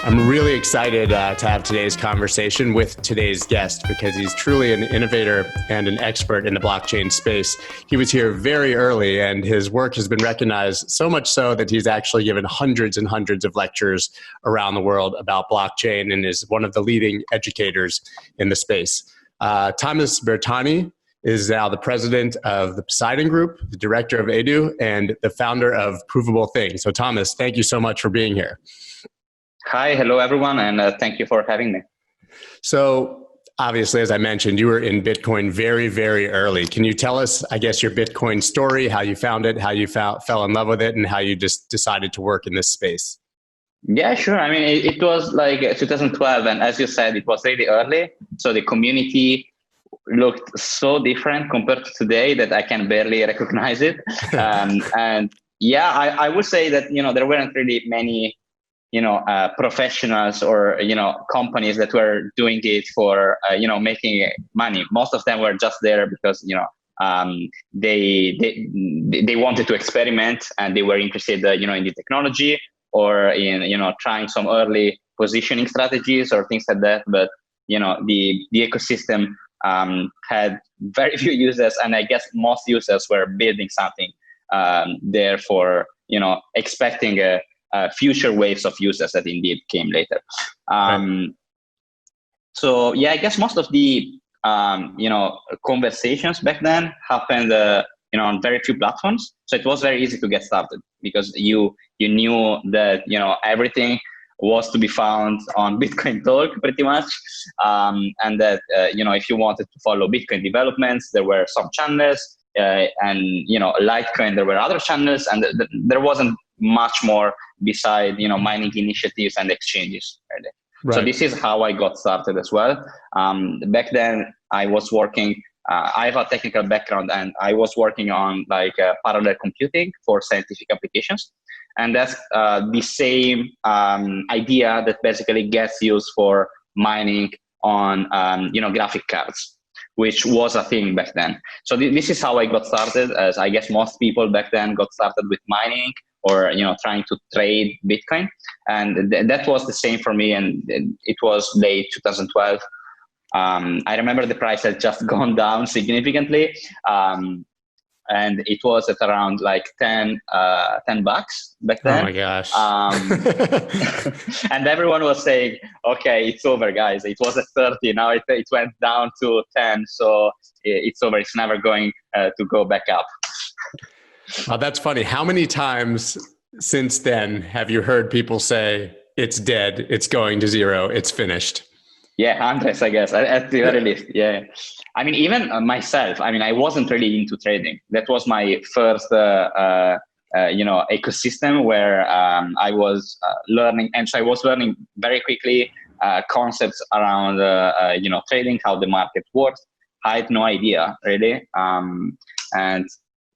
I'm really excited to have today's conversation with today's guest because he's truly an innovator and an expert in the blockchain space. He was here very early and his work has been recognized so much so that he's actually given hundreds and hundreds of lectures around the world about blockchain and is one of the leading educators in the space. Thomas Bertani is now the president of the Poseidon Group, the director of Eidoo, and the founder of Provable Things. So Thomas, thank you so much for being here. Hi, hello everyone, and thank you for having me. So obviously, as I mentioned, you were in Bitcoin very, very early. Can you tell us, I guess, your Bitcoin story, how you found it, how you fell in love with it, and how you just decided to work in this space? Yeah, sure. I mean, it was like 2012, and as you said, it was really early. So the community looked so different compared to today that I can barely recognize it. And yeah, I would say that, there weren't really many professionals or, companies that were doing it for, making money. Most of them were just there because, they wanted to experiment and they were interested, in the technology or in, trying some early positioning strategies or things like that. But, the ecosystem had very few users, and I guess most users were building something, therefore, expecting future waves of users that indeed came later. Right. So yeah, I guess most of the conversations back then happened on very few platforms. So it was very easy to get started because you knew that everything was to be found on Bitcoin Talk pretty much, and that if you wanted to follow Bitcoin developments, there were some channels, and Litecoin, there were other channels, and there wasn't much more beside mining initiatives and exchanges. Right? So this is how I got started as well. Back then I was working, I have a technical background, and I was working on parallel computing for scientific applications, and that's the same idea that basically gets used for mining on graphic cards, which was a thing back then. So this is how I got started, as I guess most people back then got started with mining or trying to trade Bitcoin, and that was the same for me. And it was late 2012. I remember the price had just gone down significantly, and it was at around $10 back then. Oh my gosh! And everyone was saying, "Okay, it's over, guys. It was at 30. Now it went down to 10. So it's over. It's never going to go back up." Oh, that's funny. How many times since then have you heard people say it's dead, it's going to zero, it's finished? Yeah, hundreds, I guess, at the very least. Yeah. I mean, even myself, I wasn't really into trading. That was my first, ecosystem where I was learning. And so I was learning very quickly concepts around, trading, how the market works. I had no idea, really. And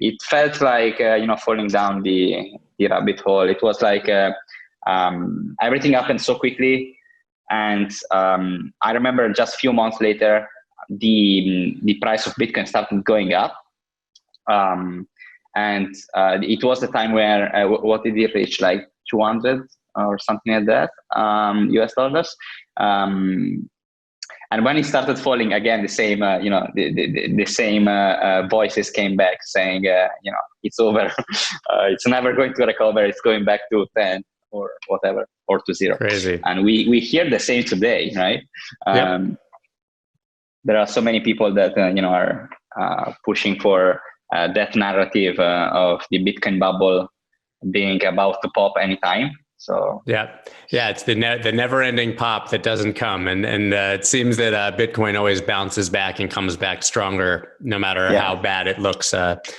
it felt like, falling down the rabbit hole. It was like everything happened so quickly. And I remember just a few months later, the price of Bitcoin started going up. And it was the time where, what did it reach, 200 or something like that, US dollars. And when it started falling again, the same, the same voices came back saying, it's over. It's never going to recover. It's going back to 10 or whatever, or to zero. Crazy. And we hear the same today, right? Yep. There are so many people that are pushing for that narrative of the Bitcoin bubble being about to pop anytime. So yeah, it's the never-ending pop that doesn't come, and it seems that Bitcoin always bounces back and comes back stronger, no matter how bad it looks at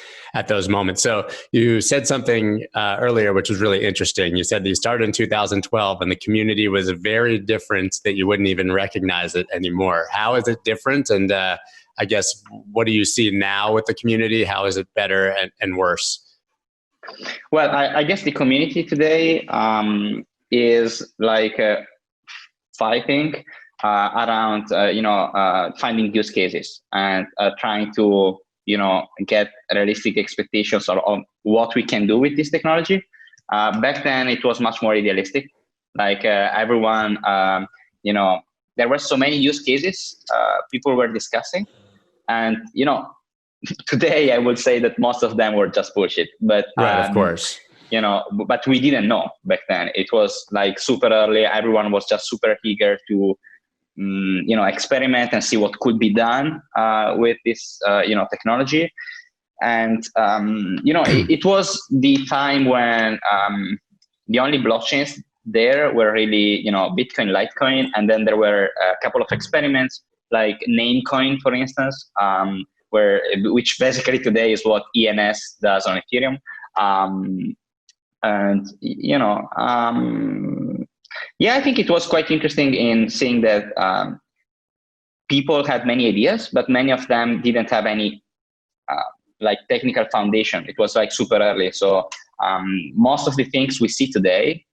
those moments. So you said something earlier, which was really interesting. You said that you started in 2012, and the community was very different, that you wouldn't even recognize it anymore. How is it different? And I guess, what do you see now with the community? How is it better and worse? Well, I guess the community today is fighting around finding use cases and trying to get realistic expectations on what we can do with this technology. Back then, it was much more idealistic. Like everyone, there were so many use cases people were discussing, and today I would say that most of them were just bullshit. But Right, of course. But we didn't know back then. It was like super early. Everyone was just super eager to experiment and see what could be done with this technology. And it was the time when the only blockchains there were really Bitcoin, Litecoin, and then there were a couple of experiments like Namecoin, for instance, which basically today is what ENS does on Ethereum. And I think it was quite interesting in seeing that people had many ideas, but many of them didn't have any like technical foundation. It was like super early. So most of the things we see today,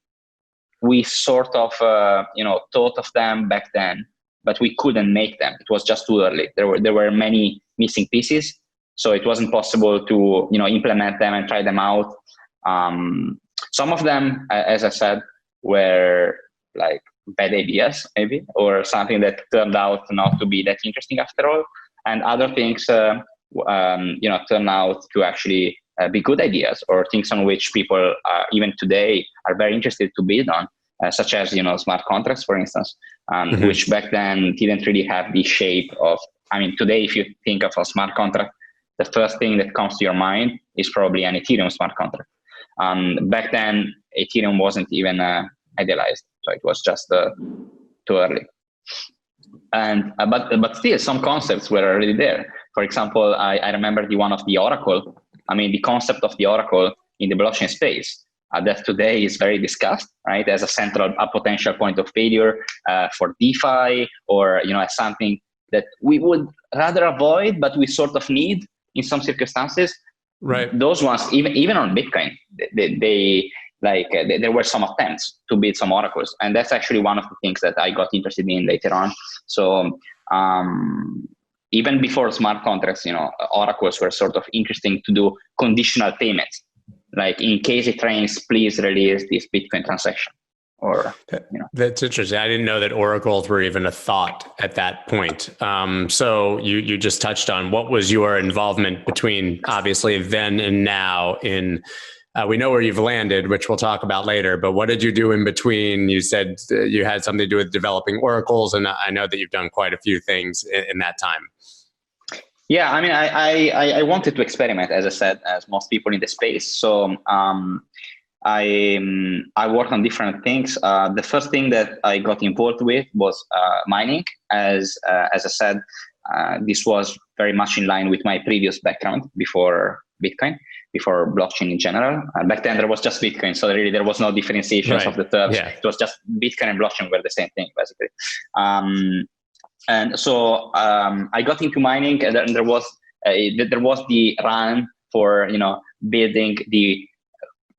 we sort of thought of them back then, but we couldn't make them. It was just too early. There were many missing pieces, so it wasn't possible to implement them and try them out. Some of them, as I said, were like bad ideas, maybe, or something that turned out not to be that interesting after all. And other things, turn out to actually be good ideas, or things on which people even today are very interested to build on, such as smart contracts, for instance, which back then didn't really have the shape of. I mean, today, if you think of a smart contract, the first thing that comes to your mind is probably an Ethereum smart contract. Back then, Ethereum wasn't even idealized, so it was just too early. And but still, some concepts were already there. For example, I remember the one of the Oracle. I mean, the concept of the Oracle in the blockchain space that today is very discussed, right, as a central, a potential point of failure for DeFi, or as something that we would rather avoid, but we sort of need in some circumstances. Right. Those ones, even on Bitcoin, there were some attempts to build some oracles, and that's actually one of the things that I got interested in later on. So even before smart contracts, oracles were sort of interesting to do conditional payments, like in case it rains, please release this Bitcoin transaction. Or That's interesting. I didn't know that oracles were even a thought at that point. So you just touched on what was your involvement between obviously then and now in. We know where you've landed, which we'll talk about later, but what did you do in between? You said you had something to do with developing oracles, and I know that you've done quite a few things in that time. Yeah, I mean, I wanted to experiment, as I said, as most people in the space. So I worked on different things. The first thing that I got involved with was mining. As I said, this was very much in line with my previous background before Bitcoin, before blockchain in general. Back then there was just Bitcoin, so really there was no differentiations of the terms. Yeah. It was just Bitcoin and blockchain were the same thing, basically. And so I got into mining, and there was the run for building the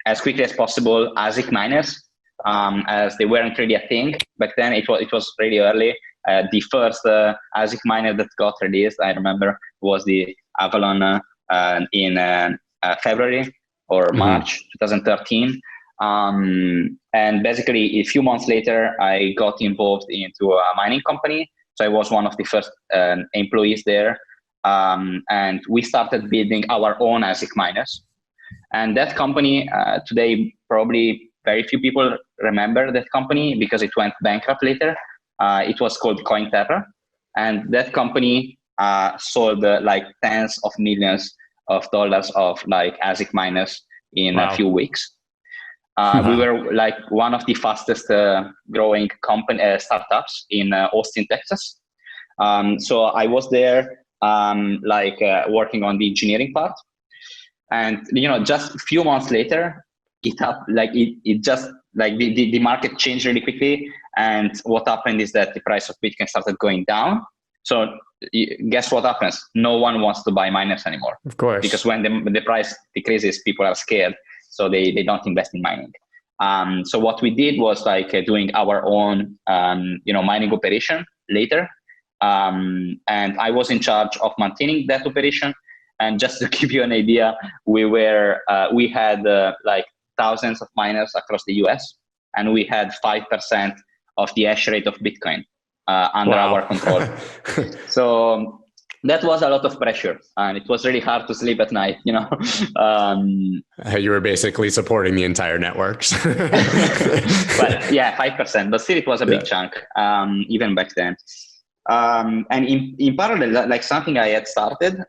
as quickly as possible ASIC miners, as they weren't really a thing back then. It was really early. The first ASIC miner that got released, I remember, was the Avalon in February or March 2013. And basically, a few months later, I got involved into a mining company. So I was one of the first employees there. And we started building our own ASIC miners. And that company, today, probably very few people remember that company because it went bankrupt later. It was called Tether. And that company sold like tens of millions of dollars of like ASIC miners in a few weeks. We were like one of the fastest growing startups in Austin, Texas. So I was there working on the engineering part. And just a few months later, the market changed really quickly. And what happened is that the price of Bitcoin started going down. So guess what happens? No one wants to buy miners anymore. Of course. Because when the price decreases, people are scared. So they don't invest in mining. So what we did was doing our own, mining operation later. And I was in charge of maintaining that operation. And just to give you an idea, we had thousands of miners across the US. and we had 5% of the hash rate of Bitcoin under our control. So that was a lot of pressure, and it was really hard to sleep at night, you know. You were basically supporting the entire networks. Well, yeah, 5%, but still it was a big chunk, even back then. And in parallel, like something I had started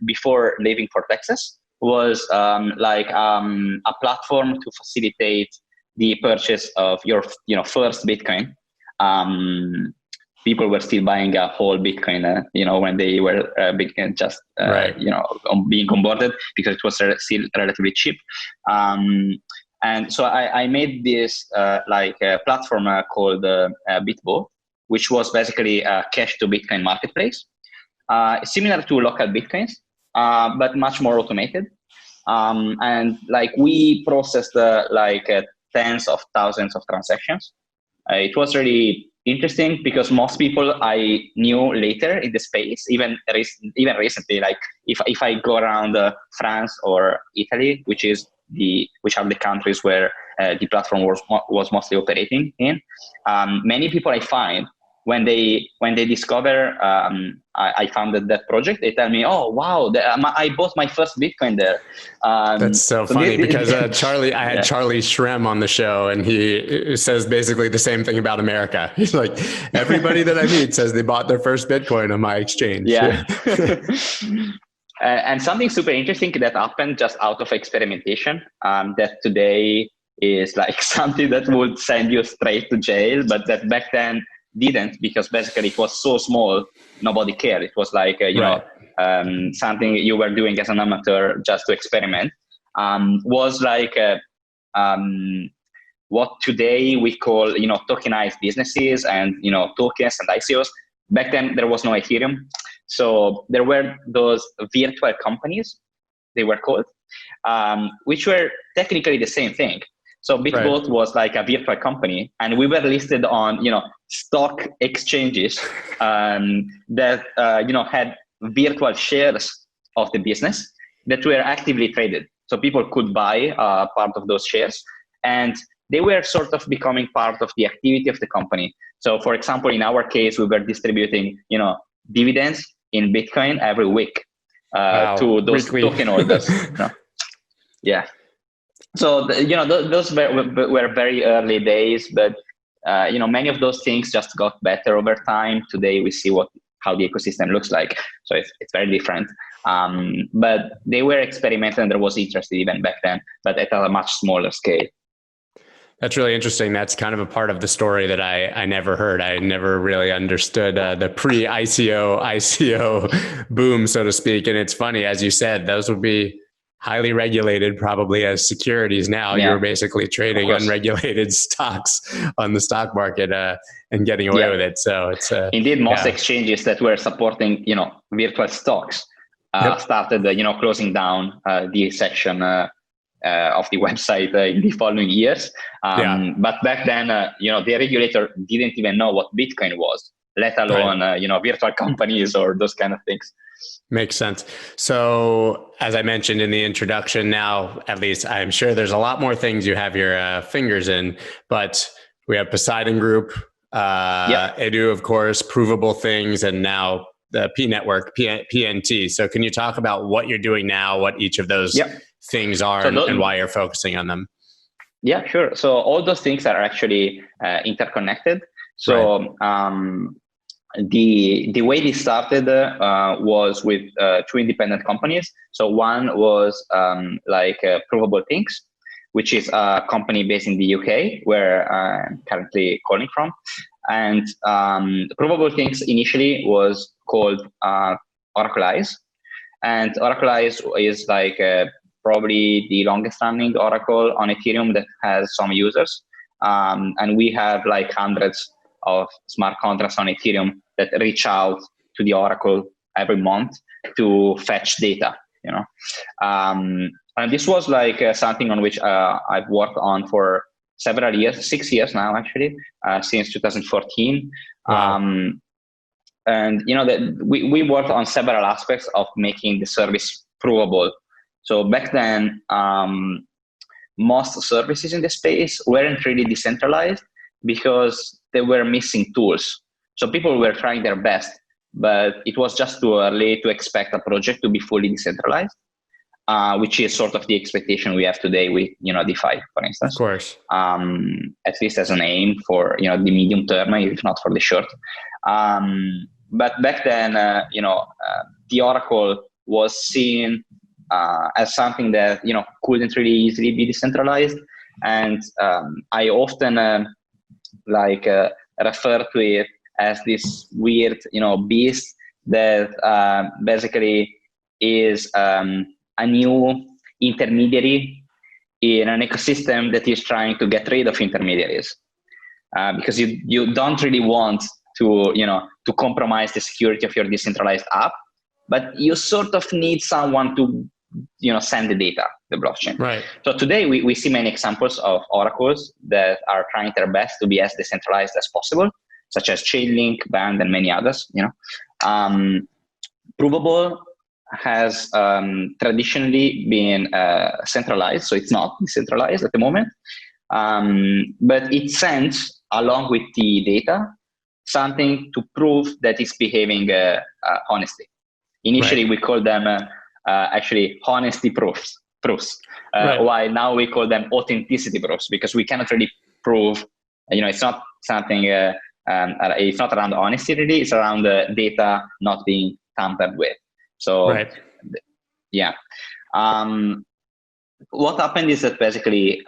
before leaving for Texas was a platform to facilitate the purchase of your first Bitcoin. People were still buying a whole Bitcoin, when they were just being onboarded, because it was still relatively cheap. And so I made this platform called Bitboard, which was basically a cash to Bitcoin marketplace, similar to local Bitcoins, but much more automated. And we processed tens of thousands of transactions. It was really interesting because most people I knew later in the space, even recently, if I go around France or Italy, which are the countries where the platform was mostly operating in, many people I find, when they discover I founded that project, they tell me, "Oh wow, I bought my first Bitcoin there." That's so funny because Charlie, I had Charlie Shrem on the show, and he says basically the same thing about America. He's like, everybody that I meet says they bought their first Bitcoin on my exchange. Yeah. And something super interesting that happened just out of experimentation, that today is something that would send you straight to jail, but that back then didn't, because basically it was so small, nobody cared. It was something you were doing as an amateur just to experiment. Was what today we call tokenized businesses and tokens and ICOs. Back then there was no Ethereum, so there were those virtual companies, they were called, which were technically the same thing. So Bitboard was like a virtual company, and we were listed on stock exchanges that had virtual shares of the business that were actively traded. So people could buy part of those shares, and they were sort of becoming part of the activity of the company. So for example, in our case, we were distributing dividends in Bitcoin every week to those token holders. Yeah. So those were very early days, but many of those things just got better over time. Today we see how the ecosystem looks like, so it's very different. But they were experimental, and there was interest even back then, but at a much smaller scale. That's really interesting. That's kind of a part of the story that I never heard. I never really understood the pre-ICO boom, so to speak. And it's funny, as you said, those would be highly regulated, probably as securities. Now you're basically trading unregulated stocks on the stock market and getting away with it. So it's indeed most exchanges that were supporting virtual stocks started closing down the section of the website in the following years. But back then, the regulator didn't even know what Bitcoin was, let alone virtual companies or those kind of things. Makes sense. So as I mentioned in the introduction, now, at least I'm sure there's a lot more things you have your fingers in, but we have Poseidon Group, Eidoo, of course, Provable Things, and now the pNetwork, PNT. So can you talk about what you're doing now, what each of those things are, and why you're focusing on them? Yeah, sure. So all those things are actually interconnected. So the way this started was with two independent companies. So one was Provable Things, which is a company based in the UK, where I'm currently calling from. And Provable Things initially was called Oracleize. And Oracleize is probably the longest running Oracle on Ethereum that has some users. And we have hundreds of smart contracts on Ethereum that reach out to the Oracle every month to fetch data, and this was something on which I've worked on for several years, 6 years now, actually, since 2014. Wow. And we worked on several aspects of making the service provable. So back then, most services in the space weren't really decentralized because they were missing tools. So people were trying their best, but it was just too early to expect a project to be fully decentralized, which is sort of the expectation we have today with, DeFi, for instance. Of course. At least as an aim for, the medium term, if not for the short. But back then, the Oracle was seen as something that, couldn't really easily be decentralized. And I often refer to it as this weird, beast that basically is a new intermediary in an ecosystem that is trying to get rid of intermediaries, because you don't really want to compromise the security of your decentralized app, but you sort of need someone to send the data, the blockchain. Right. So today we see many examples of oracles that are trying their best to be as decentralized as possible, such as Chainlink, Band, and many others. Provable has traditionally been centralized, so it's not decentralized at the moment. But it sends, along with the data, something to prove that it's behaving honestly. Initially, we call them actually honesty proofs. While now we call them authenticity proofs, because we cannot really prove, it's not something, it's not around honesty really, it's around the data not being tampered with. So, yeah. What happened is that basically,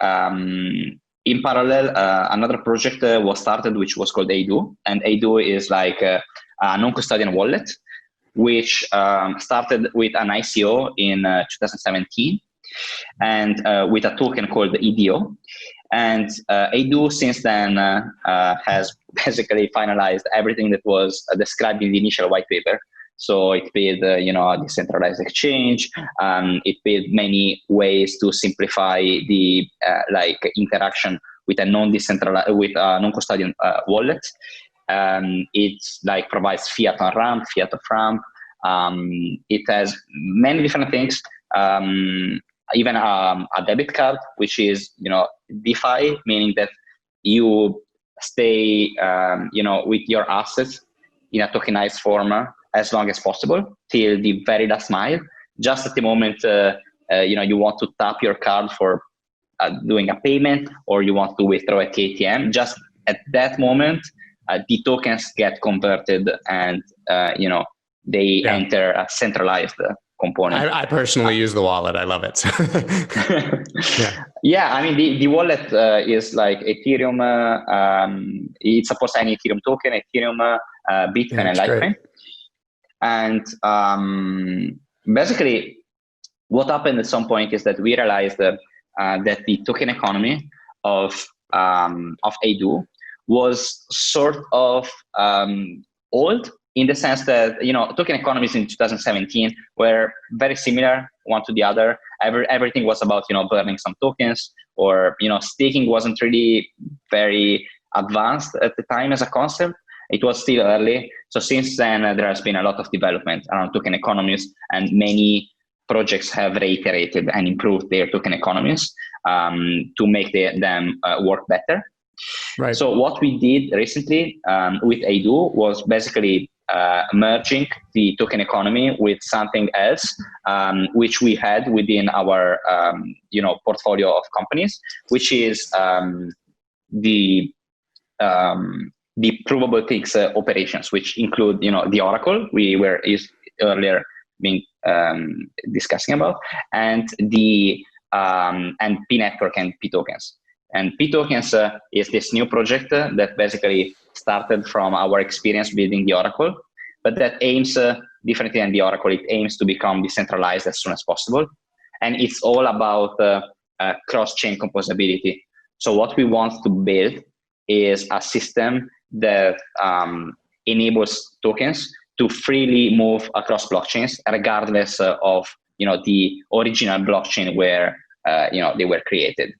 in parallel, another project was started, which was called Eidoo. And Eidoo is like a non-custodian wallet, which started with an ICO in 2017, and with a token called Eidoo. And Eidoo since then has basically finalized everything that was described in the initial white paper. So it paid, a decentralized exchange. It paid many ways to simplify the interaction with a non-custodian wallet. It provides fiat on ramp, fiat off ramp. It has many different things. Even a debit card, which is DeFi, meaning that you stay with your assets in a tokenized form as long as possible till the very last mile. Just at the moment you want to tap your card for doing a payment, or you want to withdraw at ATM, just at that moment the tokens get converted and they enter a centralized component. I personally use the wallet. I love it. Yeah, I mean the wallet is like Ethereum. It supports any Ethereum token, Ethereum, Bitcoin, and Litecoin. And basically, what happened at some point is that we realized that the token economy of Eidoo was sort of old, in the sense that token economies in 2017 were very similar one to the other. Everything was about burning some tokens, or staking wasn't really very advanced at the time as a concept. It was still early. So since then, there has been a lot of development around token economies, and many projects have reiterated and improved their token economies to make them work better. Right. So what we did recently with Eidoo was basically merging the token economy with something else, which we had within our portfolio of companies, which is the Provable Things operations, which include the Oracle we were earlier being discussing about, and the and pNetwork and pTokens. And pTokens is this new project that basically started from our experience building the Oracle, but that aims differently than the Oracle. It aims to become decentralized as soon as possible, and it's all about cross-chain composability. So what we want to build is a system that enables tokens to freely move across blockchains, regardless of the original blockchain where they were created.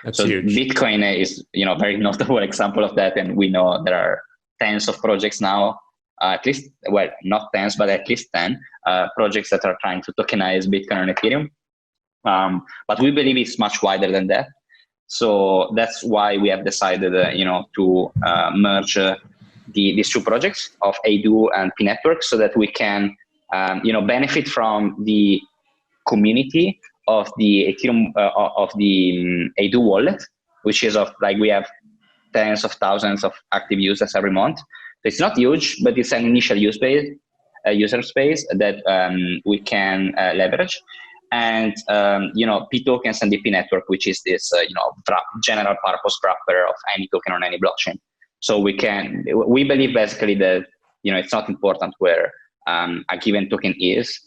That's so huge. Bitcoin is very notable example of that, and we know there are tens of projects now, at least, well, not tens, but at least 10 projects that are trying to tokenize Bitcoin and Ethereum. But we believe it's much wider than that. So that's why we have decided, to merge these two projects of Eidoo and pNetwork, so that we can, benefit from the community of the Ethereum of the Eidoo wallet, which is we have tens of thousands of active users every month. So it's not huge, but it's an initial user space that we can leverage. And P tokens and the pNetwork, which is this general purpose wrapper of any token on any blockchain. So we believe basically that it's not important where a given token is,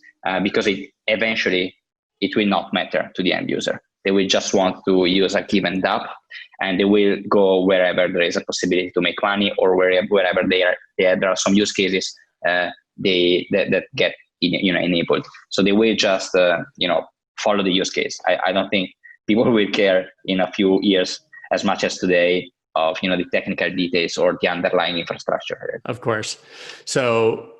because eventually it will not matter to the end user. They will just want to use a given dApp, and they will go wherever there is a possibility to make money, or wherever there are some use cases that get enabled. So they will just follow the use case. I don't think people will care in a few years as much as today of the technical details or the underlying infrastructure. Of course. So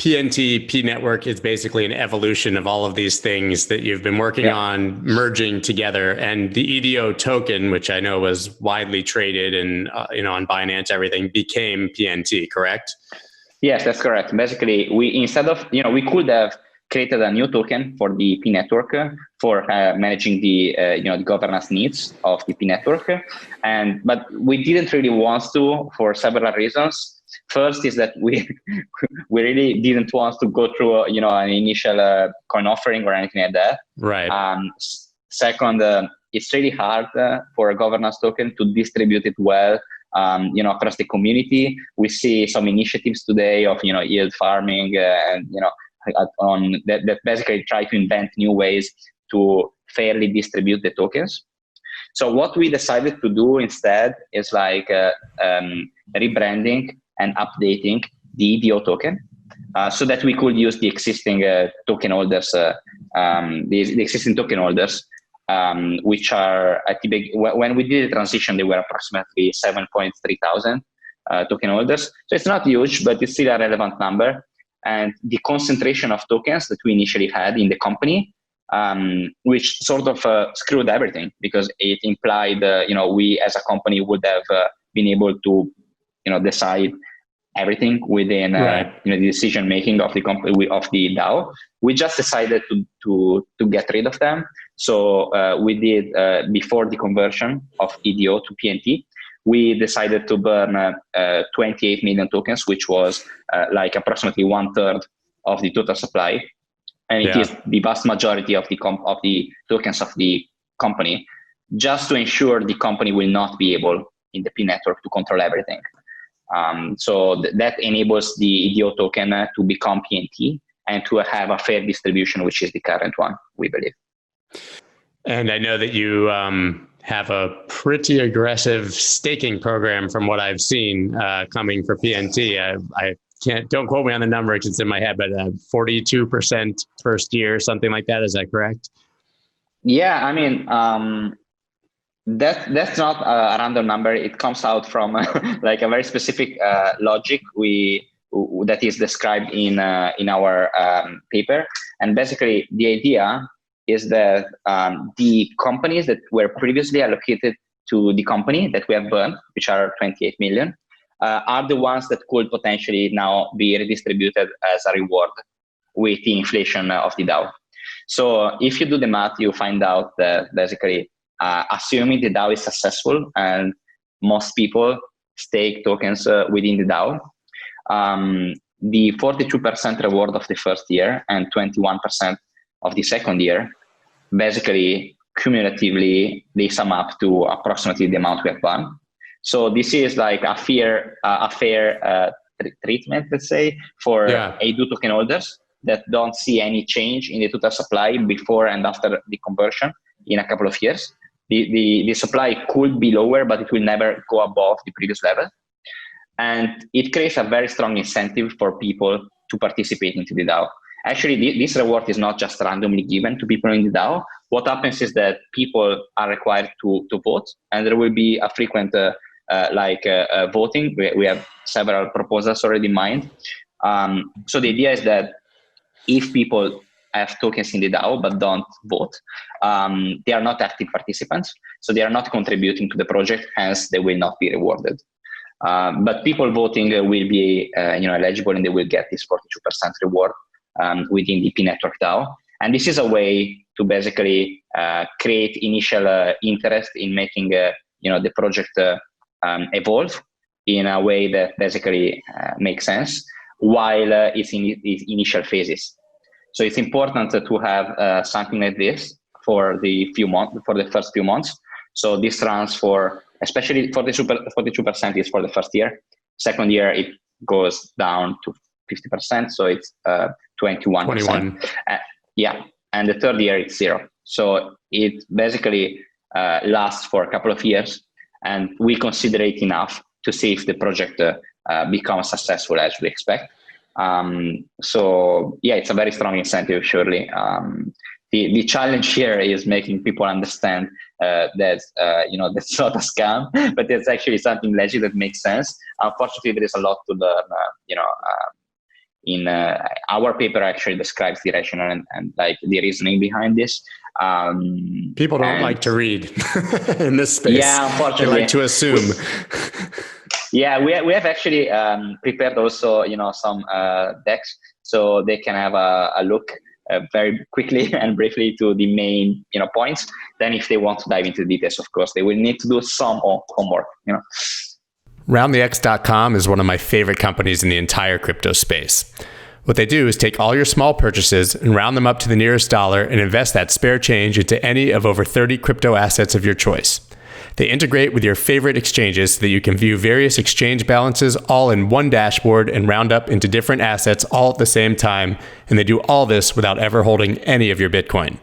PNT, pNetwork is basically an evolution of all of these things that you've been working on merging together. And the Eidoo token, which I know was widely traded and on Binance, everything, became PNT, correct? Yes, that's correct. Basically, we could have created a new token for the pNetwork for managing the the governance needs of the pNetwork, but we didn't really want to for several reasons. First is that we really didn't want to go through an initial coin offering or anything like that. Right. Second, it's really hard for a governance token to distribute it well. Across the community. We see some initiatives today of yield farming and on that basically try to invent new ways to fairly distribute the tokens. So what we decided to do instead is rebranding and updating the Eidoo token, so that we could use the existing token holders, the existing token holders. Which are when we did the transition, they were approximately 7.3 thousand token holders. So it's not huge, but it's still a relevant number. And the concentration of tokens that we initially had in the company, which sort of screwed everything, because it implied we as a company would have been able to decide everything within the decision making of the company, of the DAO. We just decided to get rid of them. So we did before the conversion of Eidoo to PNT, we decided to burn 28 million tokens, which was approximately 1/3 of the total supply, and it is the vast majority of the tokens of the company, just to ensure the company will not be able in the pNetwork to control everything. So that enables the Eidoo token to become PNT and to have a fair distribution, which is the current one, we believe. And I know that you have a pretty aggressive staking program from what I've seen coming for PNT. Don't quote me on the number because it's in my head, but 42% first year, something like that. Is that correct? Yeah, I mean, that's not a random number. It comes out from a very specific logic that is described in our paper. And basically, the idea is that the companies that were previously allocated to the company that we have burned, which are 28 million, are the ones that could potentially now be redistributed as a reward with the inflation of the DAO. So if you do the math, you find out that basically, assuming the DAO is successful and most people stake tokens within the DAO, the 42% reward of the first year and 21% of the second year, basically cumulatively, they sum up to approximately the amount we have burned. So this is a fair treatment, let's say, for Eidoo token holders that don't see any change in the total supply before and after the conversion in a couple of years. The supply could be lower, but it will never go above the previous level. And it creates a very strong incentive for people to participate into the DAO. Actually, this reward is not just randomly given to people in the DAO. What happens is that people are required to vote, and there will be a frequent voting. We have several proposals already in mind. So the idea is that if people have tokens in the DAO but don't vote. They are not active participants, so they are not contributing to the project, hence they will not be rewarded. But people voting will be eligible, and they will get this 42% reward within the pNetwork DAO. And this is a way to basically create initial interest in making the project evolve in a way that basically makes sense while it's in its initial phases. So it's important to have something like this for the first few months. So this runs for, especially 42% is for the first year. Second year it goes down to 50%, so it's 21%. And the third year it's 0. So it basically lasts for a couple of years, and we consider it enough to see if the project becomes successful as we expect. So yeah, it's a very strong incentive, surely. The challenge here is making people understand that that's not a scam, but it's actually something legit that makes sense. Unfortunately, there is a lot to learn. In our paper actually describes the rationale and like the reasoning behind this. People don't like to read in this space. Yeah, unfortunately. They like to assume. Yeah, we have actually prepared also some decks, so they can have a look very quickly and briefly to the main points. Then if they want to dive into details, of course, they will need to do some homework. Roundthex.com is one of my favorite companies in the entire crypto space. What they do is take all your small purchases and round them up to the nearest dollar and invest that spare change into any of over 30 crypto assets of your choice. They integrate with your favorite exchanges so that you can view various exchange balances all in one dashboard and round up into different assets all at the same time, and they do all this without ever holding any of your Bitcoin.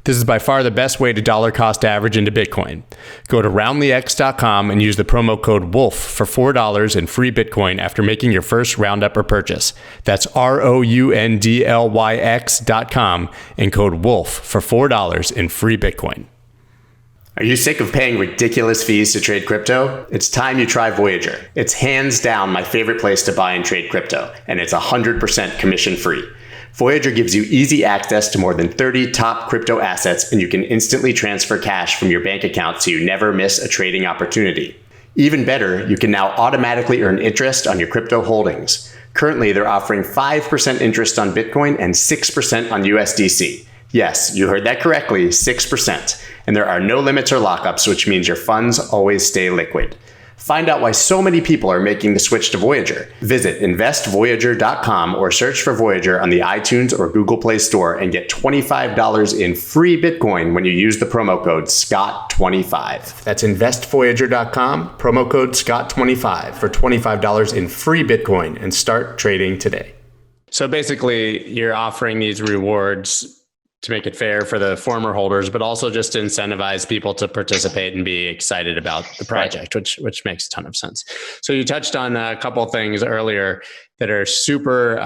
This is by far the best way to dollar cost average into Bitcoin. Go to roundthex.com and use the promo code WOLF for $4 in free Bitcoin after making your first roundup or purchase. That's ROUNDLYX.com and code WOLF for $4 in free Bitcoin. Are you sick of paying ridiculous fees to trade crypto? It's time you try Voyager. It's hands down my favorite place to buy and trade crypto, and it's 100% commission free. Voyager gives you easy access to more than 30 top crypto assets, and you can instantly transfer cash from your bank account so you never miss a trading opportunity. Even better, you can now automatically earn interest on your crypto holdings. Currently, they're offering 5% interest on Bitcoin and 6% on USDC. Yes, you heard that correctly, 6%. And there are no limits or lockups, which means your funds always stay liquid. Find out why so many people are making the switch to Voyager. Visit investvoyager.com or search for Voyager on the iTunes or Google Play Store and get $25 in free Bitcoin when you use the promo code SCOTT25. That's investvoyager.com, promo code SCOTT25 for $25 in free Bitcoin and start trading today. So basically, you're offering these rewards to make it fair for the former holders, but also just to incentivize people to participate and be excited about the project, which makes a ton of sense. So you touched on a couple of things earlier that are super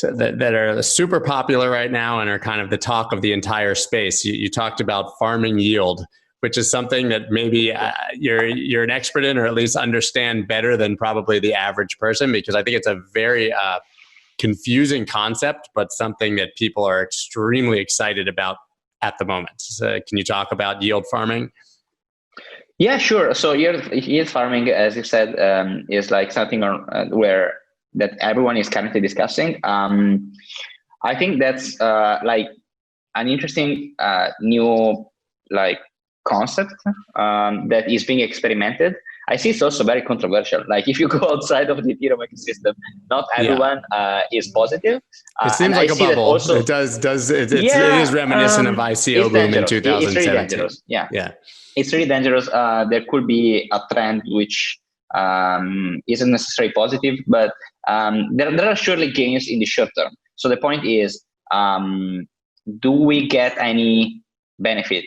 that are super popular right now and are kind of the talk of the entire space. You talked about farming yield, which is something that maybe you're an expert in, or at least understand better than probably the average person, because I think it's a very confusing concept, but something that people are extremely excited about at the moment. So can you talk about yield farming? Yeah, sure. So yield farming, as you said, is like something where that everyone is currently discussing. I think that's like an interesting new like concept that is being experimented. I see it's also very controversial. Like if you go outside of the Ethereum ecosystem, not everyone is positive. It seems like a bubble. Also, it is reminiscent of ICO boom in 2017. It's really dangerous. Yeah. It's really dangerous. There could be a trend which isn't necessarily positive, but there are surely gains in the short term. So the point is, do we get any benefit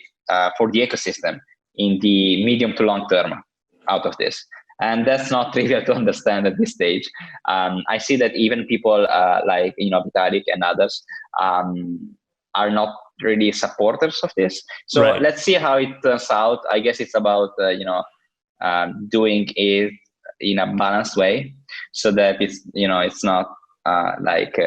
for the ecosystem in the medium to long term out of this? And that's not trivial to understand at this stage. I see that even people like Vitalik and others are not really supporters of this. So let's see how it turns out. I guess it's about doing it in a balanced way, so that it's it's not like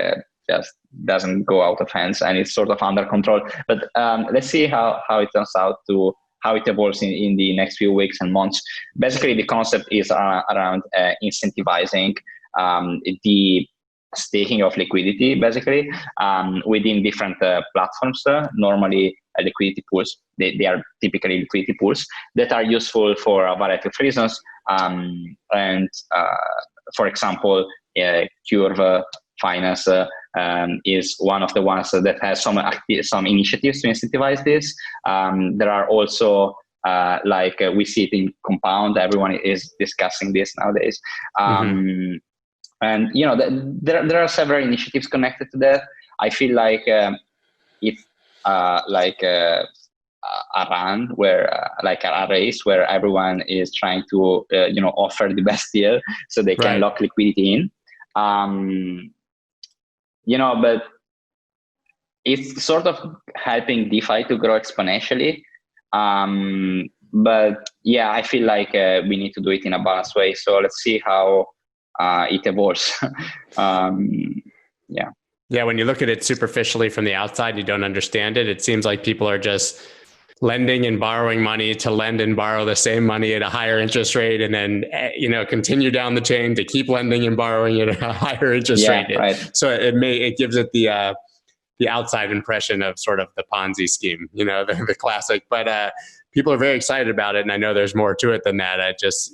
just doesn't go out of hands and it's sort of under control. But let's see how it turns out, to how it evolves in the next few weeks and months. Basically, the concept is around incentivizing the staking of liquidity, basically, within different platforms. Normally, liquidity pools, they are typically liquidity pools that are useful for a variety of reasons. And for example, Curve Finance is one of the ones that has some initiatives to incentivize this. There are also we see it in Compound. Everyone is discussing this nowadays. And there are several initiatives connected to that. I feel like it's a run where a race where everyone is trying to offer the best deal so they can lock liquidity in. But it's sort of helping DeFi to grow exponentially. But yeah, I feel like we need to do it in a balanced way. So let's see how it evolves. Yeah, when you look at it superficially from the outside, you don't understand it. It seems like people are just lending and borrowing money to lend and borrow the same money at a higher interest rate, and then continue down the chain to keep lending and borrowing at a higher interest rate. Right. So it gives it the outside impression of sort of the Ponzi scheme, the classic. But people are very excited about it, and I know there's more to it than that. It just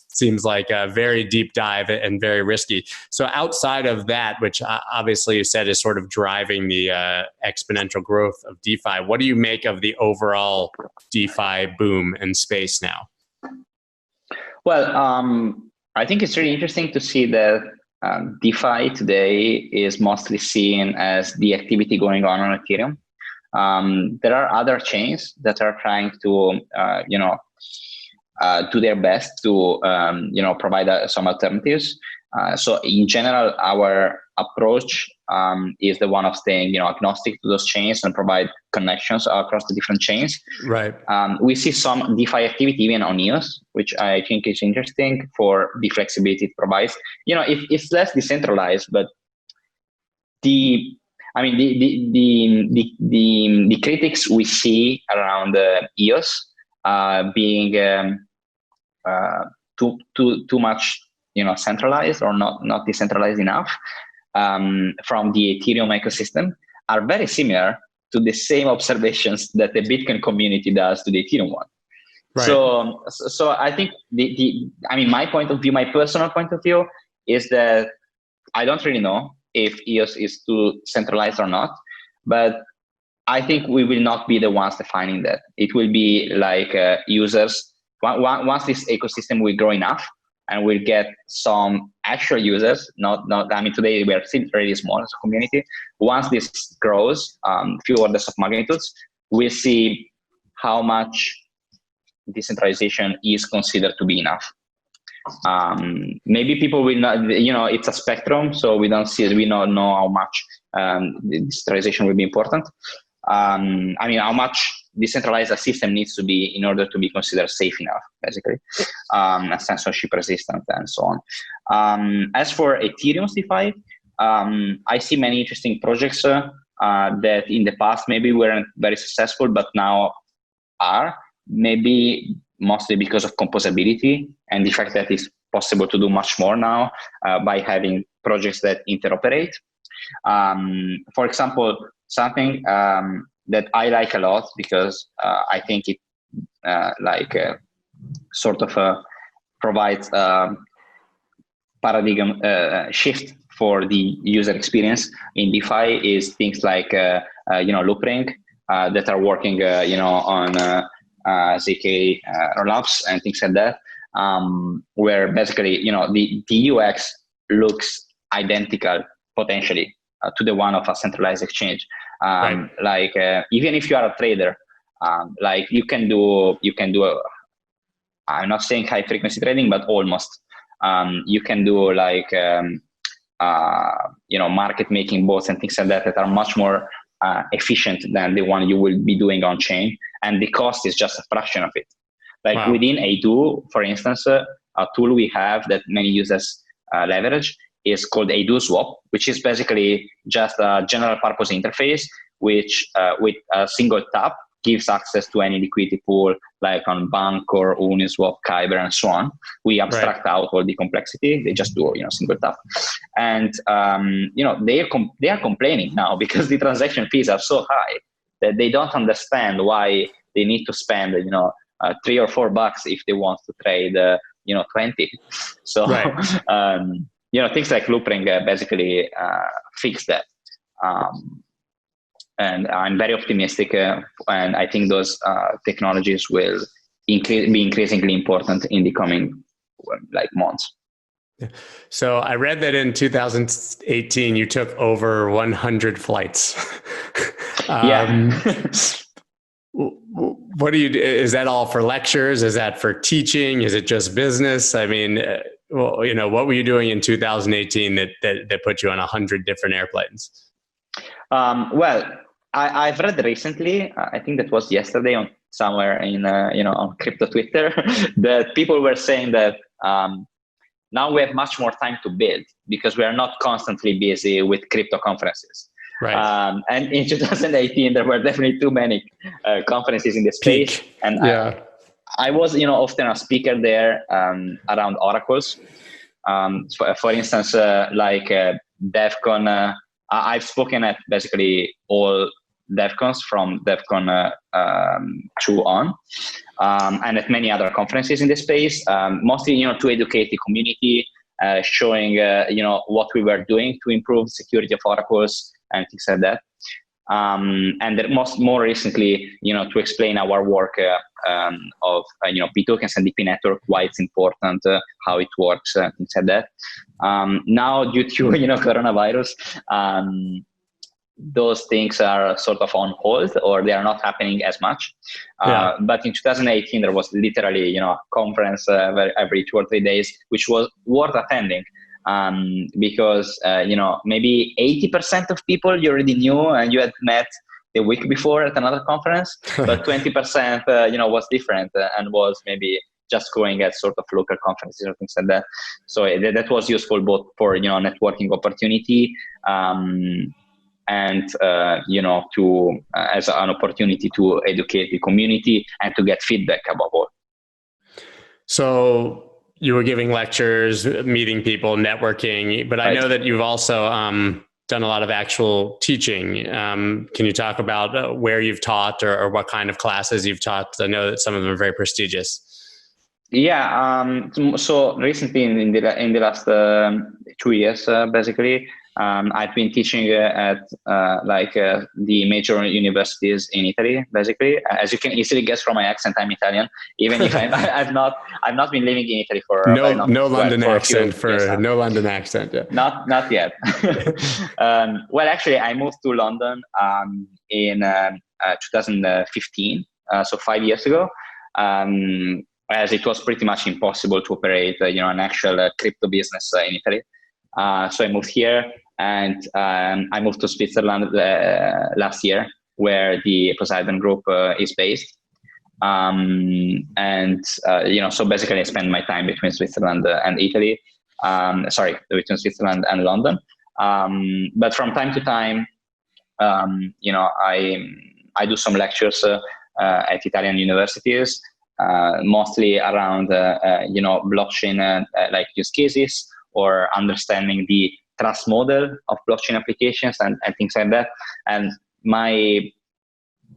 seems like a very deep dive and very risky. So outside of that, which obviously you said is sort of driving the exponential growth of DeFi, what do you make of the overall DeFi boom and space now? Well, I think it's really interesting to see that DeFi today is mostly seen as the activity going on Ethereum. There are other chains that are trying to, do their best to provide some alternatives. So in general, our approach is the one of staying agnostic to those chains and provide connections across the different chains. Right. We see some DeFi activity even on EOS, which I think is interesting for the flexibility it provides. It's less decentralized, but the critics we see around EOS being too much centralized or not decentralized enough from the Ethereum ecosystem are very similar to the same observations that the Bitcoin community does to the Ethereum one. Right. So I think my point of view, my personal point of view, is that I don't really know if EOS is too centralized or not, but I think we will not be the ones defining that. It will be like users. Once this ecosystem will grow enough and we'll get some actual users, today we are still really small as a community. Once this grows, few orders of magnitudes, we'll see how much decentralization is considered to be enough. Maybe people will not, it's a spectrum, so we don't know how much decentralization will be important. How much decentralized a system needs to be in order to be considered safe enough, basically, censorship resistant and so on. As for Ethereum's DeFi, I see many interesting projects that in the past maybe weren't very successful, but now are, maybe mostly because of composability and the fact that it's possible to do much more now by having projects that interoperate. For example, something that I like a lot because I think it provides paradigm shift for the user experience in DeFi is things like Loopring that are working on ZK rollups and things like that, where basically the UX looks identical potentially to the one of a centralized exchange. Right. Even if you are a trader, you can do I'm not saying high frequency trading, but almost. You can do market making bots and things like that are much more efficient than the one you will be doing on chain, and the cost is just a fraction of it. Within Eidoo, for instance, a tool we have that many users leverage is called Eidoo Swap, which is basically just a general purpose interface, which with a single tap gives access to any liquidity pool, like on Bank or Uniswap, Kyber, and so on. We abstract out all the complexity. They just do, single tap. And, they are complaining now because the transaction fees are so high that they don't understand why they need to spend, $3 or $4 if they want to trade, 20. So, things like Loopring basically fix that. And I'm very optimistic, and I think those technologies will be increasingly important in the coming months. So I read that in 2018 you took over 100 flights. What do you do? Is that all for lectures? Is that for teaching? Is it just business? I mean, what were you doing in 2018 that put you on 100 different airplanes? I've read recently, I think that was yesterday on somewhere in, on crypto Twitter, that people were saying that now we have much more time to build because we are not constantly busy with crypto conferences. Right. And in 2018, there were definitely too many conferences in the space. Peak. And yeah. I was, often a speaker there around oracles. For instance, DevCon, I've spoken at basically all DevCons from DevCon 2 on, and at many other conferences in the space, mostly, to educate the community, showing, what we were doing to improve security of oracles and things like that. And more recently, to explain our work of, P tokens and the pNetwork, why it's important, how it works, things like that. Now, due to, coronavirus, those things are sort of on hold, or they are not happening as much. But in 2018, there was literally, a conference every 2 or 3 days, which was worth attending. Because, maybe 80% of people you already knew and you had met the week before at another conference, but 20%, was different and was maybe just going at sort of local conferences or things like that. So that was useful both for, networking opportunity, and, to as an opportunity to educate the community and to get feedback above all. So you were giving lectures, meeting people, networking, but I know that you've also done a lot of actual teaching. Can you talk about where you've taught or what kind of classes you've taught? Because I know that some of them are very prestigious. Yeah. So recently, in the last 2 years, basically, I've been teaching at the major universities in Italy. Basically, as you can easily guess from my accent, I'm Italian. Even if I've not been living in Italy for no London accent Yeah. Not yet. Well, actually, I moved to London in 2015, so 5 years ago. As it was pretty much impossible to operate, an actual crypto business in Italy. So I moved here, and I moved to Switzerland last year, where the Poseidon Group is based. So basically I spend my time between Switzerland and Italy. Between Switzerland and London. But from time to time, I do some lectures at Italian universities. Mostly around, blockchain use cases, or understanding the trust model of blockchain applications and things like that. And my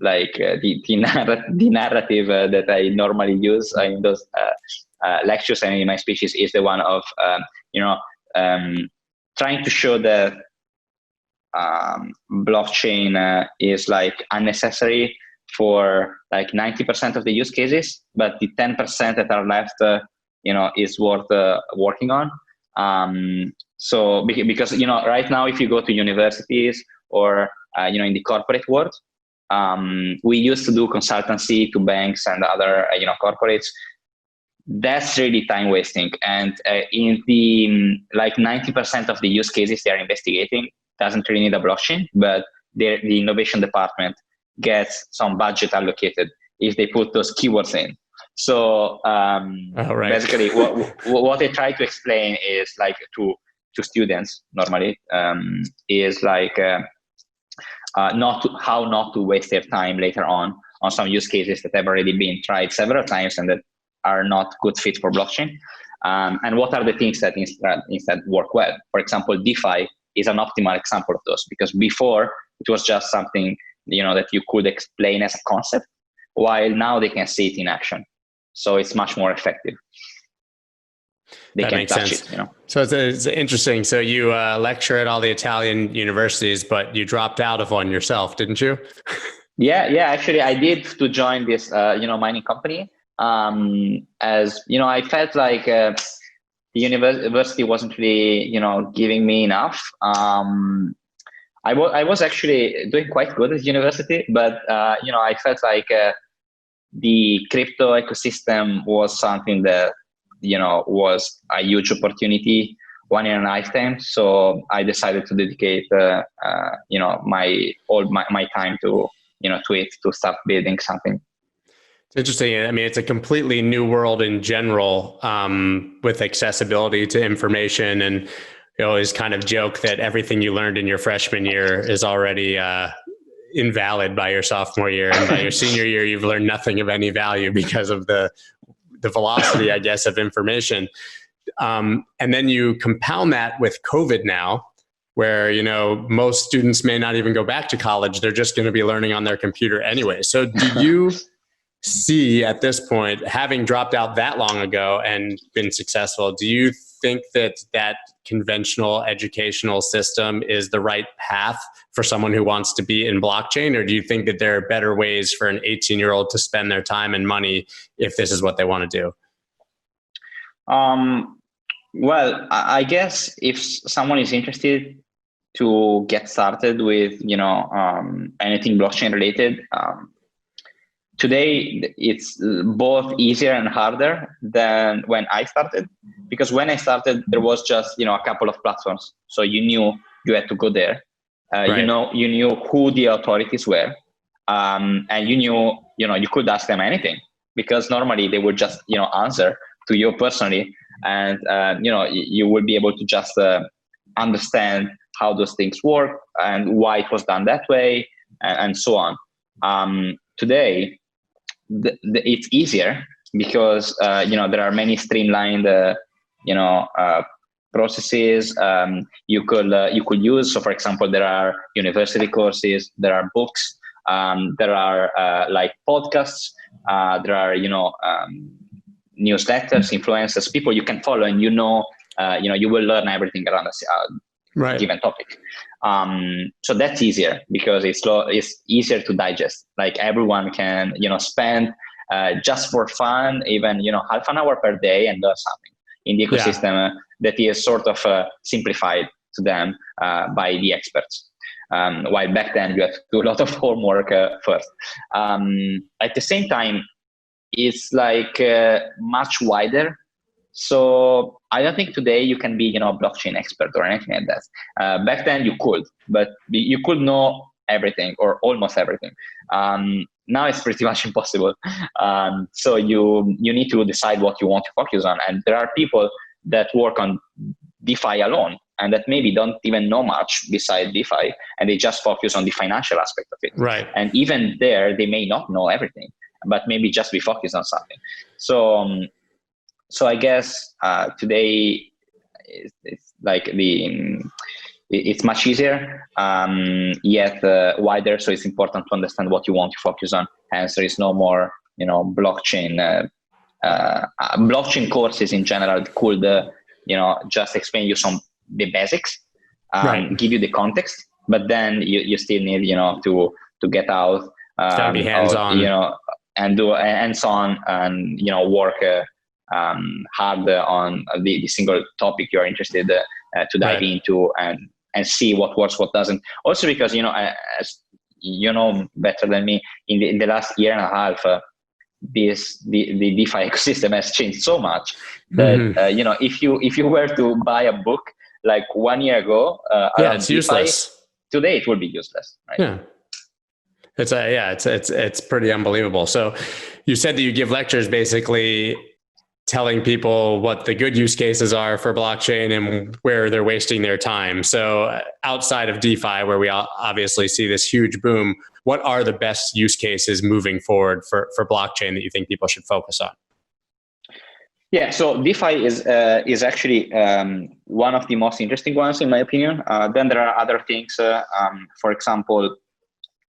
the narrative that I normally use in those lectures and in my speeches is the one of trying to show that blockchain is unnecessary for 90% of the use cases, but the 10% that are left, is worth working on. So because right now, if you go to universities or in the corporate world, we used to do consultancy to banks and other corporates. That's really time wasting, and in the 90% of the use cases they are investigating doesn't really need a blockchain, but the innovation department gets some budget allocated if they put those keywords in. So basically, what I try to explain is to to students normally is like how not to waste their time later on some use cases that have already been tried several times and that are not good fit for blockchain. And what are the things that instead work well? For example, DeFi is an optimal example of those, because before it was just something that you could explain as a concept, while now they can see it in action. So it's much more effective. That makes sense. So it's interesting. So you lecture at all the Italian universities, but you dropped out of one yourself, didn't you? Yeah. Actually, I did to join this, mining company. As I felt like the university wasn't really, giving me enough. I was actually doing quite good at university, but I felt like the crypto ecosystem was something that was a huge opportunity, one in a lifetime. So I decided to dedicate my time to it, to start building something. It's interesting. I mean, it's a completely new world in general, with accessibility to information, and you always kind of joke that everything you learned in your freshman year is already invalid by your sophomore year, and by your senior year, you've learned nothing of any value because of the velocity, I guess, of information. And then you compound that with COVID now, where, most students may not even go back to college. They're just going to be learning on their computer anyway. So do you see at this point, having dropped out that long ago and been successful, do you think that conventional educational system is the right path for someone who wants to be in blockchain? Or do you think that there are better ways for an 18-year-old to spend their time and money if this is what they want to do? Well, I guess if someone is interested to get started with, anything blockchain related, today it's both easier and harder than when I started, because when I started, there was just, a couple of platforms. So you knew you had to go there. Right. You knew who the authorities were. And you knew, you could ask them anything, because normally they would just, answer to you personally. And, you would be able to just understand how those things work and why it was done that way, and so on. Today, it's easier because there are many streamlined processes you could use. So for example, there are university courses, there are books, there are like podcasts, there are newsletters, influencers, people you can follow, and you will learn everything around a given topic. So that's easier because it's easier to digest. Like everyone can, spend just for fun, even, half an hour per day and learn something in the ecosystem that is sort of simplified to them by the experts. While back then you have to do a lot of homework first. At the same time, it's like much wider. So I don't think today you can be, a blockchain expert or anything like that. Back then you could, but you could know everything or almost everything. Now it's pretty much impossible. So you need to decide what you want to focus on. And there are people that work on DeFi alone and that maybe don't even know much beside DeFi, and they just focus on the financial aspect of it. Right. And even there, they may not know everything, but maybe just be focused on something. So I guess today it's like it's much easier, yet wider. So it's important to understand what you want to focus on. Hence, there is no more, blockchain. Blockchain courses in general could, just explain you the basics, give you the context, but then you still need, to get out, gotta be hands-on, and do hands-on and work hard on the single topic you're interested to dive into and see what works, what doesn't. Also because, as you know better than me, in the last year and a half, the DeFi ecosystem has changed so much that, if you were to buy a book like 1 year ago, it's DeFi, useless. Today it would be useless. Right? Yeah. It's pretty unbelievable. So you said that you give lectures basically telling people what the good use cases are for blockchain and where they're wasting their time. So outside of DeFi, where we obviously see this huge boom, what are the best use cases moving forward for blockchain that you think people should focus on? Yeah, so DeFi is actually one of the most interesting ones, in my opinion. Then there are other things. For example,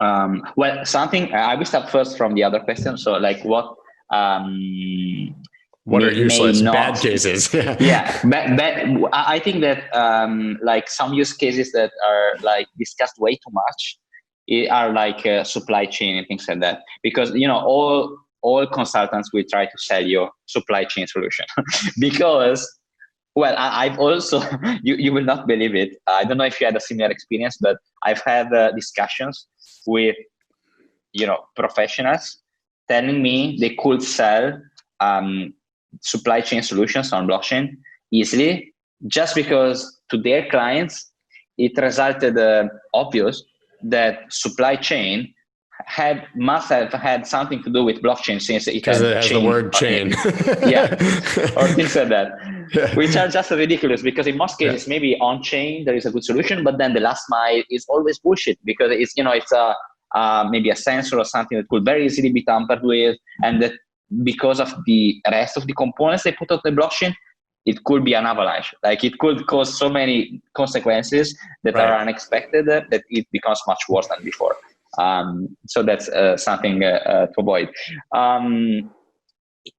well, something I will start first from the other question. So, like, what are useless bad cases? Yeah, but I think that like some use cases that are like discussed way too much are like supply chain and things like that, because all consultants will try to sell you supply chain solution because, well, I've also, you will not believe it. I don't know if you had a similar experience, but I've had discussions with, professionals telling me they could sell supply chain solutions on blockchain easily, just because to their clients, it resulted obvious that supply chain must have had something to do with blockchain, since it has the word chain. Yeah, or things like that, which are just ridiculous, because in most cases, maybe on chain there is a good solution, but then the last mile is always bullshit, because it's maybe a sensor or something that could very easily be tampered with, and that because of the rest of the components they put on the blockchain, it could be an avalanche. Like, it could cause so many consequences that are unexpected that it becomes much worse than before. So that's something to avoid.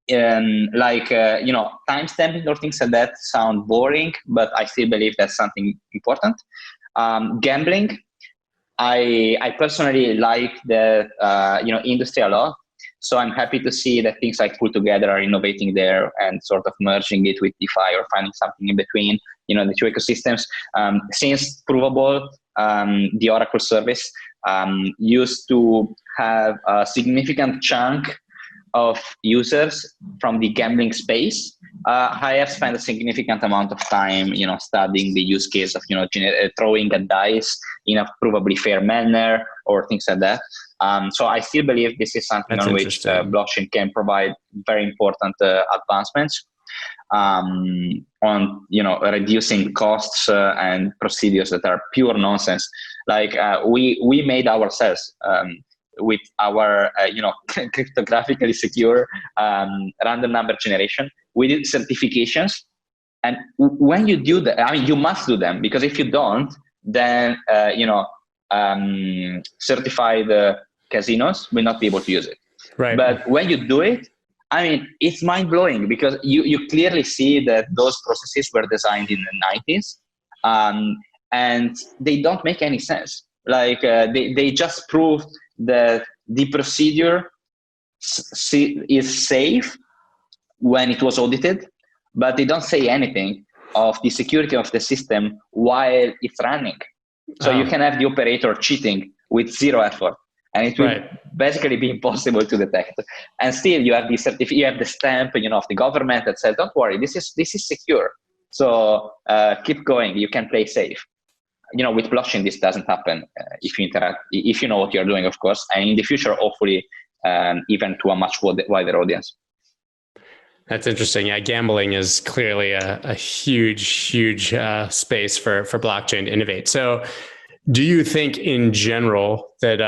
Timestamping or things like that sound boring, but I still believe that's something important. Gambling, I personally like the industry a lot. So I'm happy to see that things like Pull Together are innovating there and sort of merging it with DeFi or finding something in between, the two ecosystems. Since Provable, the Oracle service, used to have a significant chunk of users from the gambling space, I have spent a significant amount of time, studying the use case of, throwing a dice in a provably fair manner or things like that. So I still believe this is something on which blockchain can provide very important advancements on, reducing costs and procedures that are pure nonsense. Like we made ourselves with our, cryptographically secure random number generation. We did certifications, and when you do that, you must do them, because if you don't, then certified casinos will not be able to use it. Right. But when you do it, it's mind-blowing, because you clearly see that those processes were designed in the 90s, and they don't make any sense. Like they just prove that the procedure is safe when it was audited, but they don't say anything of the security of the system while it's running. So you can have the operator cheating with zero effort, and it will basically be impossible to detect. And still, you have the you have the stamp, of the government that says, "Don't worry, this is secure. So keep going. You can play safe." With blockchain, this doesn't happen if you interact, if you know what you're doing, of course, and in the future, hopefully, even to a much wider audience. That's interesting. Yeah, gambling is clearly a huge space for blockchain to innovate. So do you think in general that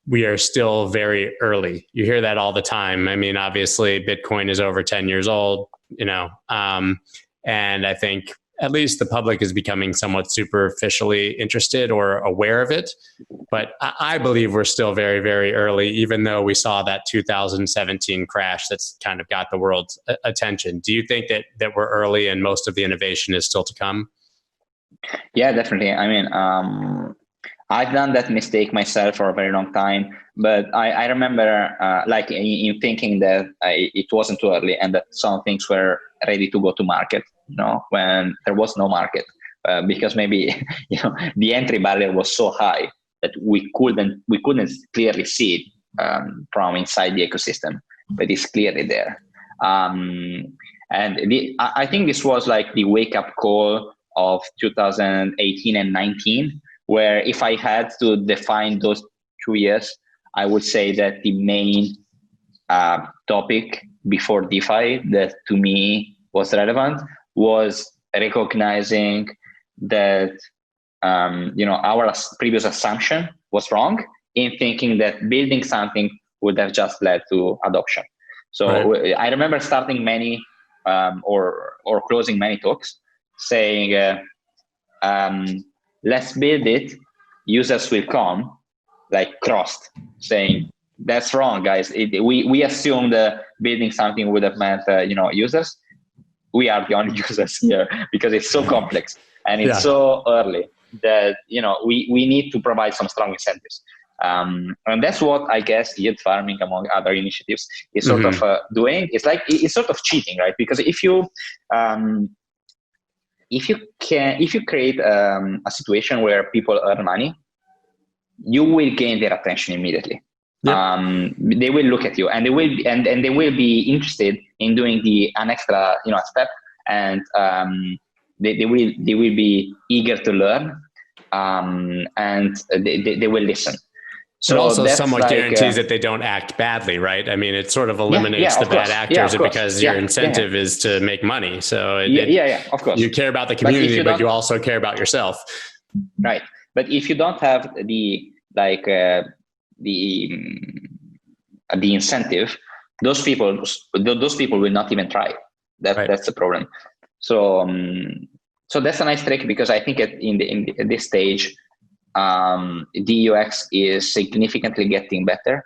we are still very early? You hear that all the time. Obviously, Bitcoin is over 10 years old, and I think at least the public is becoming somewhat superficially interested or aware of it. But I believe we're still very, very early, even though we saw that 2017 crash that's kind of got the world's attention. Do you think that we're early and most of the innovation is still to come? Yeah, definitely. I've done that mistake myself for a very long time, but I remember in thinking that it wasn't too early and that some things were ready to go to market, when there was no market, because maybe the entry barrier was so high that we couldn't clearly see it from inside the ecosystem, but it's clearly there. And I think this was like the wake up call of 2018 and 19, where if I had to define those 2 years, I would say that the main topic before DeFi that to me was relevant was recognizing that our previous assumption was wrong in thinking that building something would have just led to adoption. So right. I remember starting many or closing many talks saying, let's build it, users will come, like crossed, saying that's wrong, guys. We assumed building something would have meant users. We are the only users here because it's so complex and it's so early that we need to provide some strong incentives. And that's what I guess yield farming, among other initiatives, is sort of doing. It's like it's sort of cheating, right? Because if you create a situation where people earn money, you will gain their attention immediately. Yep. They will look at you, and they will be interested in doing an extra step, and they will be eager to learn, and they will listen. So it also somewhat guarantees that they don't act badly, right? I mean, it sort of eliminates the bad actors because your incentive is to make money. So of course. You care about the community, but you also care about yourself. Right. But if you don't have the incentive, those people will not even try. That's the problem. So that's a nice trick, because I think at this stage, the UX is significantly getting better.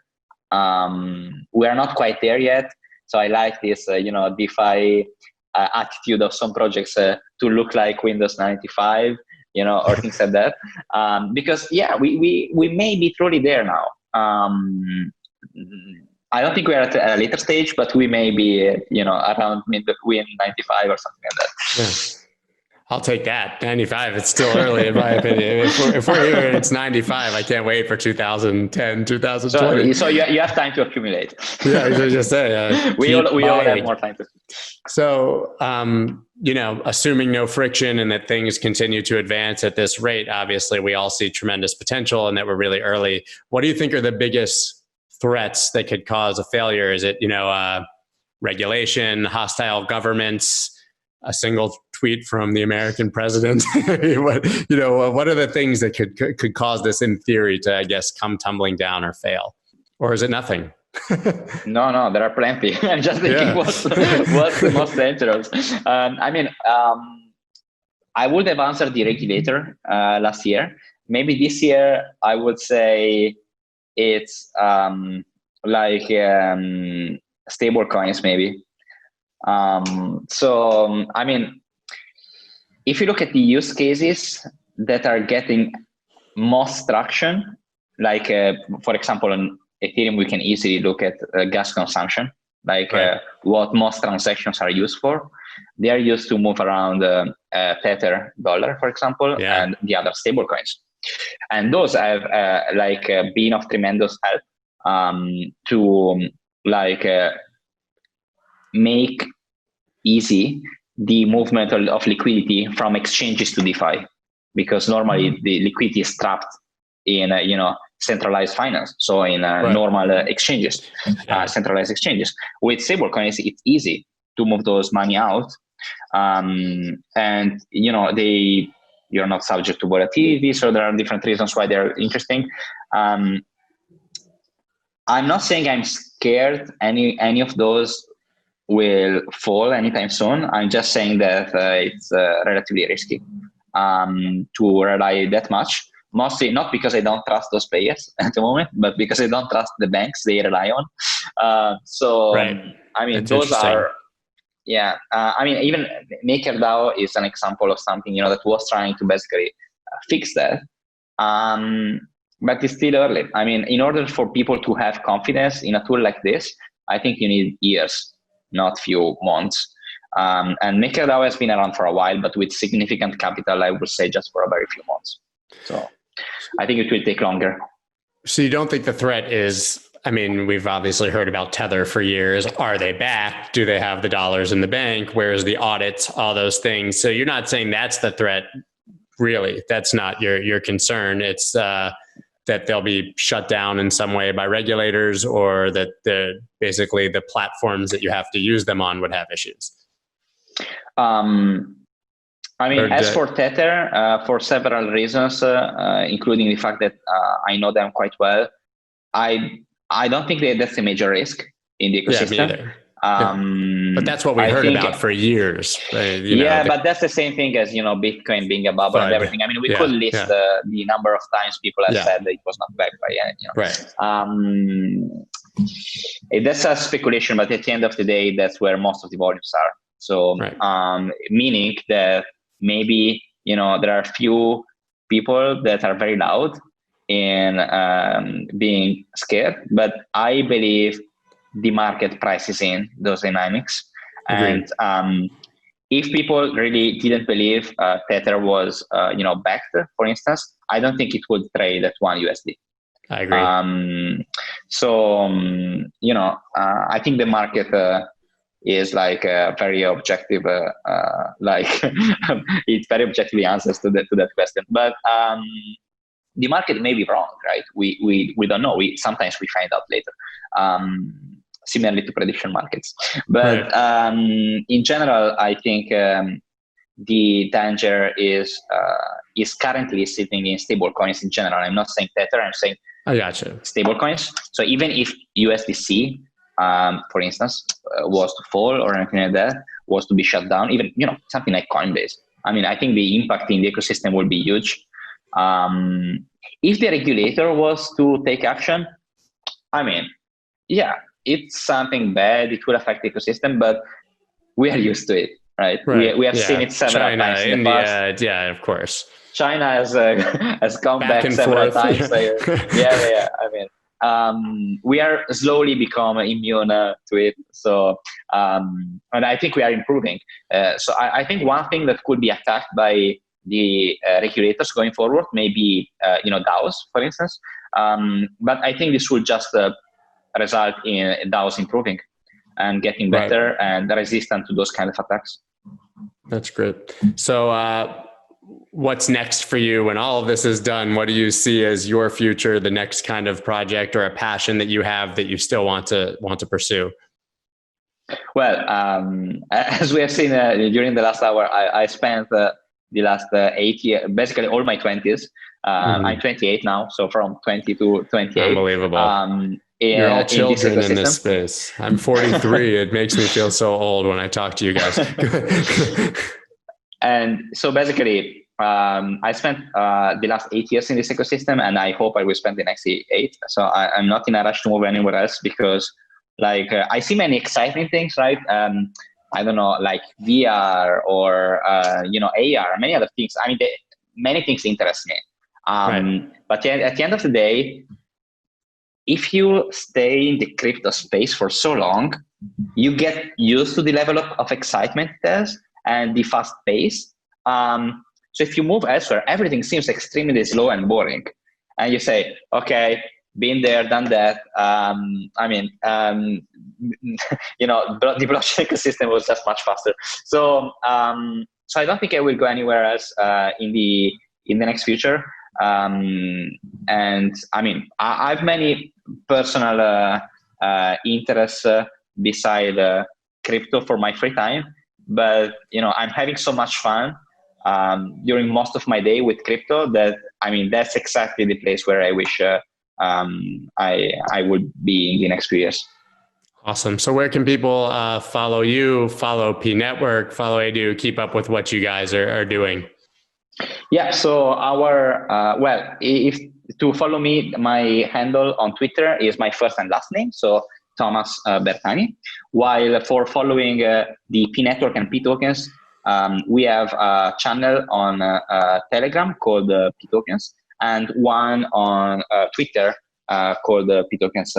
We are not quite there yet. So I like this, DeFi attitude of some projects to look like Windows 95, or things like that. Because we may be truly there now. I don't think we're at a later stage, but we may be, around Win 95 or something like that. Yeah. I'll take that. 95. It's still early, in my opinion. If we're here and it's 95, I can't wait for 2010, 2020. So you have time to accumulate. Yeah, I was just say. We all have more time to. So, assuming no friction and that things continue to advance at this rate, obviously we all see tremendous potential and that we're really early. What do you think are the biggest threats that could cause a failure? Is it, regulation, hostile governments, a single tweet from the American president? What are the things that could cause this, in theory, to, I guess, come tumbling down or fail? Or is it nothing? No, there are plenty. I'm just thinking what's the most dangerous. I would have answered the regulator last year. Maybe this year I would say it's stable coins, maybe. If you look at the use cases that are getting most traction, for example, on Ethereum, we can easily look at gas consumption, what most transactions are used for. They are used to move around Tether dollar, for example, and the other stable coins. And those have been of tremendous help to make easy the movement of liquidity from exchanges to DeFi, because normally the liquidity is trapped in centralized finance, so in normal exchanges, centralized exchanges. With stablecoins, it's easy to move those money out, and you're not subject to volatility. So there are different reasons why they're interesting. I'm not saying I'm scared any of those will fall anytime soon. I'm just saying that it's relatively risky to rely that much. Mostly not because I don't trust those players at the moment, but because I don't trust the banks they rely on. Those are, even MakerDAO is an example of something, that was trying to basically fix that. But it's still early. In order for people to have confidence in a tool like this, I think you need years, not few months. And MakerDAO has been around for a while, but with significant capital, I would say just for a very few months. So I think it will take longer. So you don't think the threat is, we've obviously heard about Tether for years. Are they back? Do they have the dollars in the bank? Where's the audits? All those things. So you're not saying that's the threat, really. That's not your concern. It's that they'll be shut down in some way by regulators, or that basically the platforms that you have to use them on would have issues? As for Tether, for several reasons, including the fact that I know them quite well, I don't think that's a major risk in the ecosystem. Yeah, me either. But that's what we heard about for years. But that's the same thing as Bitcoin being a bubble and everything. I mean, we could list the number of times people have said that it was not backed by any. Right. That's a speculation, but at the end of the day, that's where most of the volumes are. So, meaning that maybe there are a few people that are very loud in being scared, but I believe the market prices in those dynamics. Agreed. And if people really didn't believe Tether was backed, for instance, I don't think it would trade at $1. I agree. I think the market is like very objective, it very objectively answers to that question. But the market may be wrong, right? We don't know. Sometimes we find out later. Similarly to prediction markets. But in general, I think the danger is currently sitting in stable coins in general. I'm not saying Tether, I'm saying stable coins. So even if USDC, for instance, was to fall or anything like that, was to be shut down, even something like Coinbase, I think the impact in the ecosystem will be huge. If the regulator was to take action, it's something bad. It will affect the ecosystem, but we are used to it, right? We have seen it several times in the past. Yeah, of course. China has come back several times. We are slowly becoming immune to it. So, and I think we are improving. So I think one thing that could be attacked by the regulators going forward, maybe DAOs, for instance. But I think this will just result in DAOs improving and getting better and resistant to those kind of attacks. That's great. So what's next for you when all of this is done? What do you see as your future, the next kind of project or a passion that you have that you still want to pursue? Well, as we have seen during the last hour, I spent the last 8 years, basically all my 20s. I'm 28 now, so from 20 to 28. Unbelievable. You're all children in this space. I'm 43. It makes me feel so old when I talk to you guys. And so basically, I spent the last 8 years in this ecosystem, and I hope I will spend the next 8. So I'm not in a rush to move anywhere else because, I see many exciting things, right? I don't know, like VR or AR, many other things. Many things interest me. But at the end of the day, if you stay in the crypto space for so long, you get used to the level of excitement there's and the fast pace. So if you move elsewhere, everything seems extremely slow and boring. And you say, okay, been there, done that. The blockchain ecosystem was just much faster. So I don't think I will go anywhere else in the next future. I have many personal interests beside crypto for my free time, but I'm having so much fun during most of my day with crypto that that's exactly the place where I wish I would be in the next few years. Awesome. So where can people follow you, follow pNetwork, follow Eidoo, keep up with what you guys are doing? Yeah, so if to follow me, my handle on Twitter is my first and last name, so Thomas Bertani. While for following the pNetwork and pTokens, we have a channel on Telegram called pTokens and one on Twitter called pTokens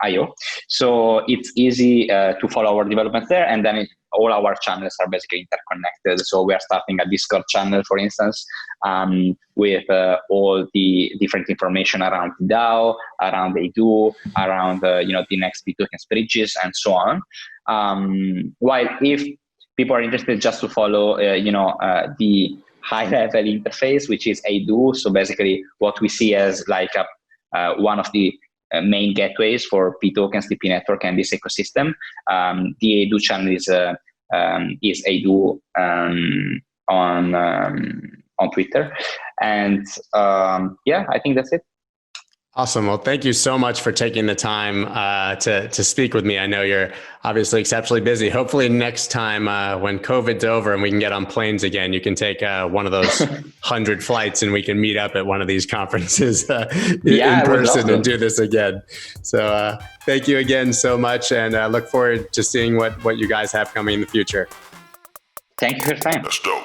IO. So it's easy to follow our development there, and then all our channels are basically interconnected. So we are starting a Discord channel, for instance, with all the different information around the DAO, around Eidoo, around the next pTokens bridges, and so on. While if people are interested just to follow the high-level interface, which is Eidoo. So basically, what we see as like one of the main gateways for P tokens, the pNetwork, and this ecosystem. The Eidoo channel is Eidoo on Twitter, and I think that's it. Awesome. Well, thank you so much for taking the time to speak with me. I know you're obviously exceptionally busy. Hopefully next time when COVID's over and we can get on planes again, you can take one of those 100 flights and we can meet up at one of these conferences in person and do this again. So thank you again so much, and I look forward to seeing what you guys have coming in the future. Thank you for your time. That's dope.